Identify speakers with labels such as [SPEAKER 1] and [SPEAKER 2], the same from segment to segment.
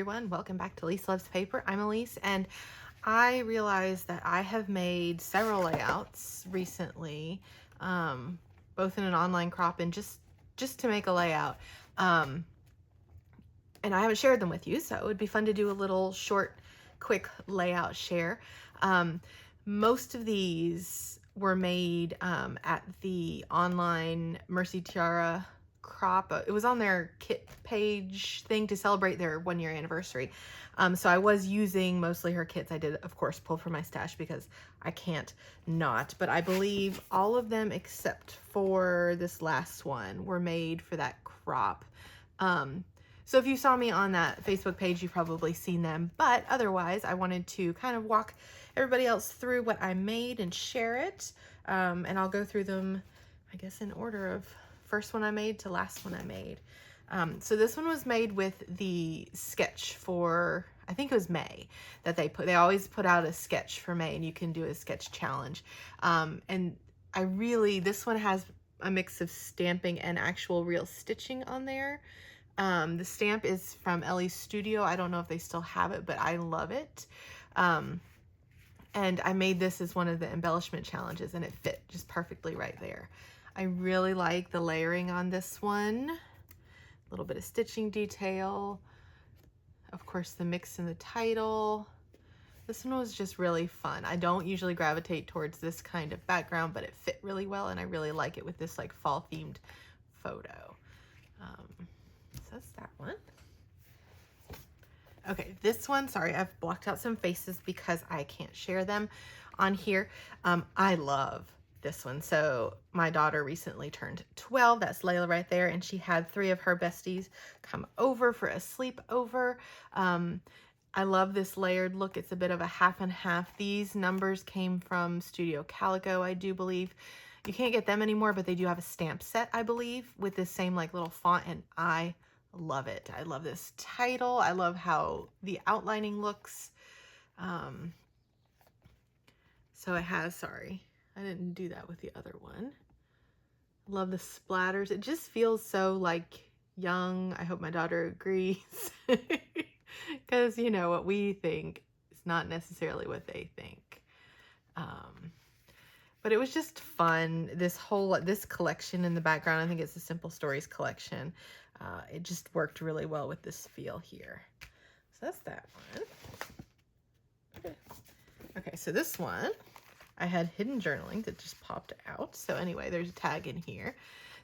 [SPEAKER 1] everyone, welcome back to Lise Loves Paper. I'm Elise, and I realized that I have made several layouts recently, both in an online crop and just to make a layout. And I haven't shared them with you, so it would be fun to do a little short, quick layout share. Most of these were made at the online Mercy Tiara crop. It was on their kit page thing to celebrate their 1-year anniversary. So I was using mostly her kits. I did, of course, pull from my stash because I can't not. But I believe all of them except for this last one were made for that crop. So if you saw me on that Facebook page, you've probably seen them. But otherwise, I wanted to kind of walk everybody else through what I made and share it. And I'll go through them, I guess, in order of first one I made to last one I made. So this one was made with the sketch for, I think it was May that they always put out a sketch for May, and you can do a sketch challenge. And this one has a mix of stamping and actual real stitching on there. The stamp is from Ellie's Studio. I don't know if they still have it, but I love it. And I made this as one of the embellishment challenges, and it fit just perfectly right there. I really like the layering on this one. A little bit of stitching detail. Of course, the mix in the title. This one was just really fun. I don't usually gravitate towards this kind of background, but it fit really well, and I really like it with this like fall themed photo. So that's that one. Okay, this one, sorry, I've blocked out some faces because I can't share them on here. I love this one. So my daughter recently turned 12. That's Layla right there. And she had 3 of her besties come over for a sleepover. I love this layered look. It's a bit of a half and half. These numbers came from Studio Calico, I do believe. You can't get them anymore, but they do have a stamp set, I believe, with this same like little font, and I love it. I love this title. I love how the outlining looks. So it has, sorry, I didn't do that with the other one. Love the splatters. It just feels so like young. I hope my daughter agrees. Because, you know, what we think is not necessarily what they think. But it was just fun. This collection in the background, I think it's a Simple Stories collection. It just worked really well with this feel here. So that's that one. Okay, so this one, I had hidden journaling that just popped out. So anyway, there's a tag in here.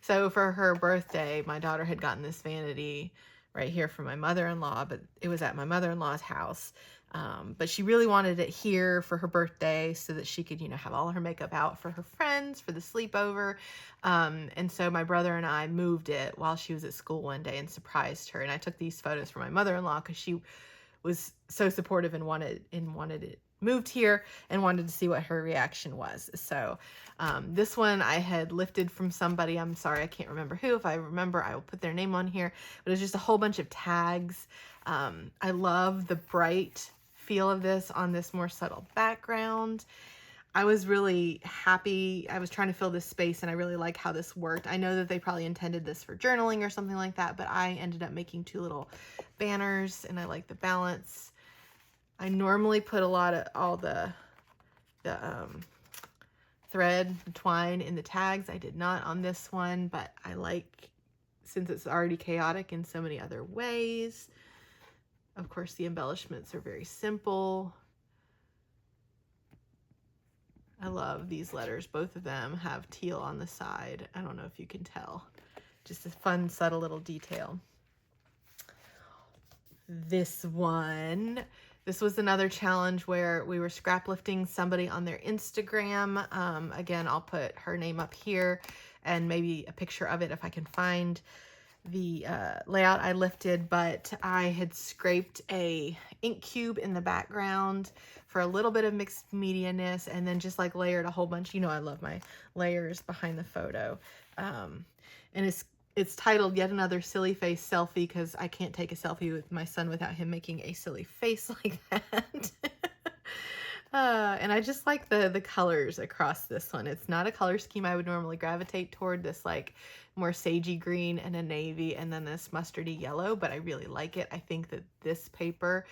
[SPEAKER 1] So for her birthday, my daughter had gotten this vanity right here from my mother-in-law, but it was at my mother-in-law's house. But she really wanted it here for her birthday so that she could, you know, have all her makeup out for her friends, for the sleepover. And so my brother and I moved it while she was at school one day and surprised her. And I took these photos for my mother-in-law because she was so supportive and wanted it moved here and wanted to see what her reaction was. So this one I had lifted from somebody. I'm sorry, I can't remember who. If I remember, I will put their name on here. But it's just a whole bunch of tags. I love the bright feel of this on this more subtle background. I was really happy. I was trying to fill this space, and I really like how this worked. I know that they probably intended this for journaling or something like that, but I ended up making 2 little banners, and I like the balance. I normally put a lot of all the thread, the twine in the tags. I did not on this one, but I like, since it's already chaotic in so many other ways. Of course, the embellishments are very simple. I love these letters. Both of them have teal on the side. I don't know if you can tell. Just a fun, subtle little detail. This one, this was another challenge where we were scrap lifting somebody on their Instagram. Again, I'll put her name up here and maybe a picture of it if I can find the layout I lifted, but I had scraped a ink cube in the background for a little bit of mixed media-ness, and then just like layered a whole bunch. You know, I love my layers behind the photo. And it's titled Yet Another Silly Face Selfie, because I can't take a selfie with my son without him making a silly face like that. And I just like the colors across this one. It's not a color scheme I would normally gravitate toward, this like more sagey green and a navy and then this mustardy yellow, but I really like it. I think that this paper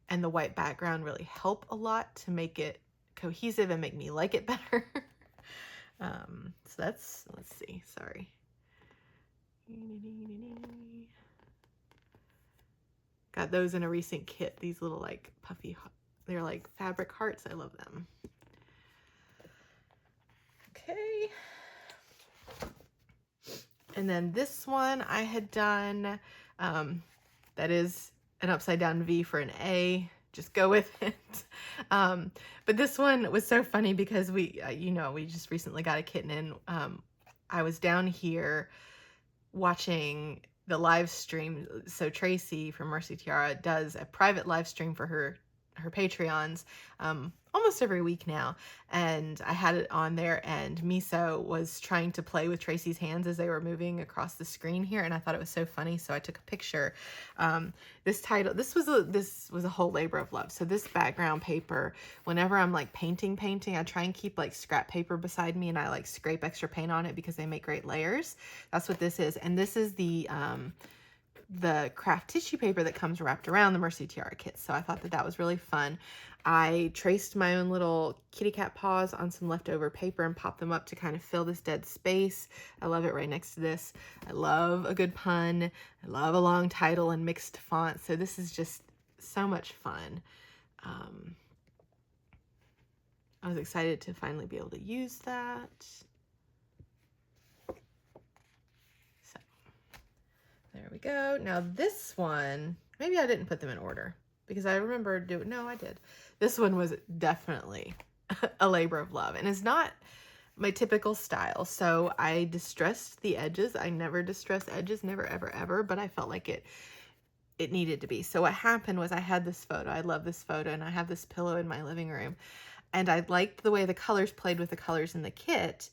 [SPEAKER 1] and the white background really help a lot to make it cohesive and make me like it better. So that's, let's see, sorry. Got those in a recent kit, these little like puffy, they're like fabric hearts. I love them. Okay. And then this one I had done, that is an upside down V for an A. Just go with it. But this one was so funny because we, we just recently got a kitten and I was down here watching the live stream. So Tracy from Mercy Tiara does a private live stream for her Patreons almost every week now, and I had it on there, and Miso was trying to play with Tracy's hands as they were moving across the screen here, and I thought it was so funny, so I took a picture. This was a whole labor of love. So this background paper, whenever I'm like painting, I try and keep like scrap paper beside me, and I like scrape extra paint on it because they make great layers. That's what this is. And this is the craft tissue paper that comes wrapped around the Mercy Tiara Kits. So I thought that was really fun. I traced my own little kitty cat paws on some leftover paper and popped them up to kind of fill this dead space. I love it right next to this. I love a good pun. I love a long title and mixed font. So this is just so much fun. I was excited to finally be able to use that. So there we go. Now this one, maybe I didn't put them in order because I remember no, I did. This one was definitely a labor of love and is not my typical style. So I distressed the edges. I never distress edges, never, ever, ever, but I felt like it needed to be. So what happened was I had this photo. I love this photo, and I have this pillow in my living room, and I liked the way the colors played with the colors in the kit,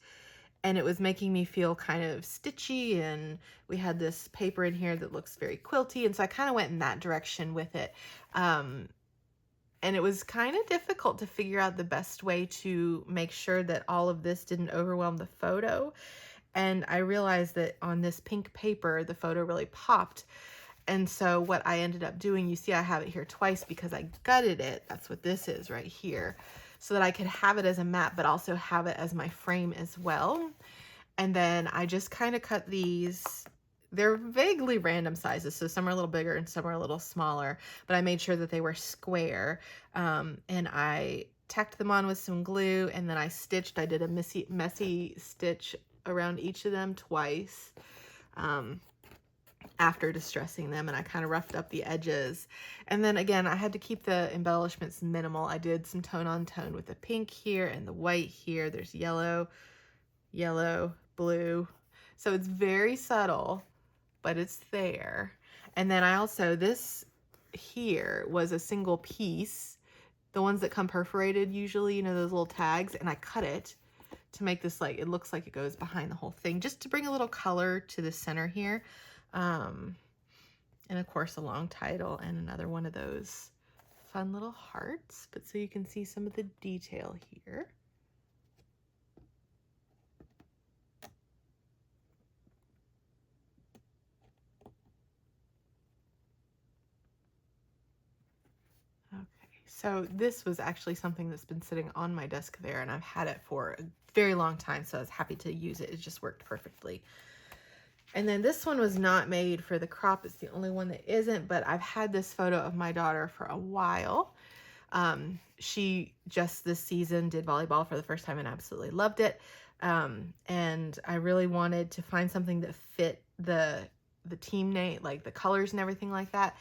[SPEAKER 1] and it was making me feel kind of stitchy, and we had this paper in here that looks very quilty, and so I kind of went in that direction with it. And it was kind of difficult to figure out the best way to make sure that all of this didn't overwhelm the photo. And I realized that on this pink paper, the photo really popped. And so what I ended up doing, you see I have it here twice because I gutted it. That's what this is right here. So that I could have it as a mat, but also have it as my frame as well. And then I just kind of cut these. They're vaguely random sizes, so some are a little bigger and some are a little smaller, but I made sure that they were square, and I tacked them on with some glue, and then I stitched. I did a messy stitch around each of them twice after distressing them, and I kind of roughed up the edges. And then again, I had to keep the embellishments minimal. I did some tone on tone with the pink here and the white here. There's yellow, blue. So it's very subtle, but it's there. And then I also, this here was a single piece, the ones that come perforated usually, those little tags, and I cut it to make this like, it looks like it goes behind the whole thing, just to bring a little color to the center here. And of course a long title and another one of those fun little hearts, but so you can see some of the detail here. So this was actually something that's been sitting on my desk there, and I've had it for a very long time, so I was happy to use it. It just worked perfectly. And then this one was not made for the crop. It's the only one that isn't, but I've had this photo of my daughter for a while. She just this season did volleyball for the first time and absolutely loved it. And I really wanted to find something that fit the team name, like the colors and everything like that.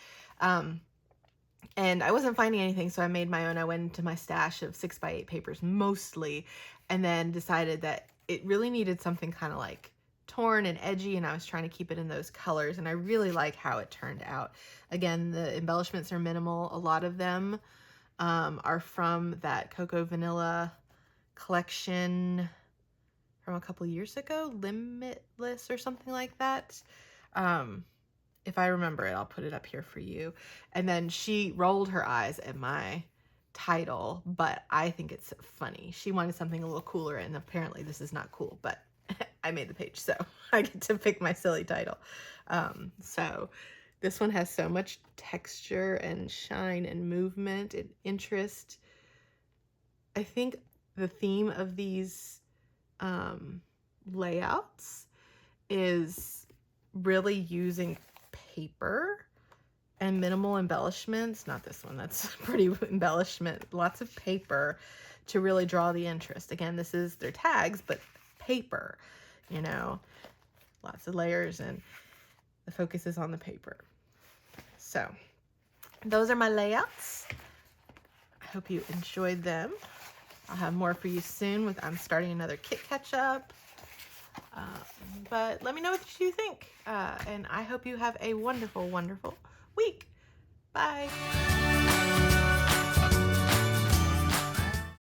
[SPEAKER 1] And I wasn't finding anything, so I made my own. I went into my stash of 6x8 papers mostly, and then decided that it really needed something kind of like torn and edgy, and I was trying to keep it in those colors, and I really like how it turned out. Again, the embellishments are minimal. A lot of them are from that Cocoa Vanilla collection from a couple years ago, Limitless or something like that. If I remember it, I'll put it up here for you. And then she rolled her eyes at my title, but I think it's funny. She wanted something a little cooler, and apparently this is not cool, but I made the page, so I get to pick my silly title. So this one has so much texture and shine and movement and interest. I think the theme of these layouts is really using paper and minimal embellishments. Not this one, that's pretty embellishment. Lots of paper to really draw the interest. Again, this is their tags, but paper, you know, lots of layers, and the focus is on the paper. So those are my layouts. I hope you enjoyed them. I'll have more for you soon I'm starting another kit catch up. But let me know what you think. And I hope you have a wonderful, wonderful week. Bye.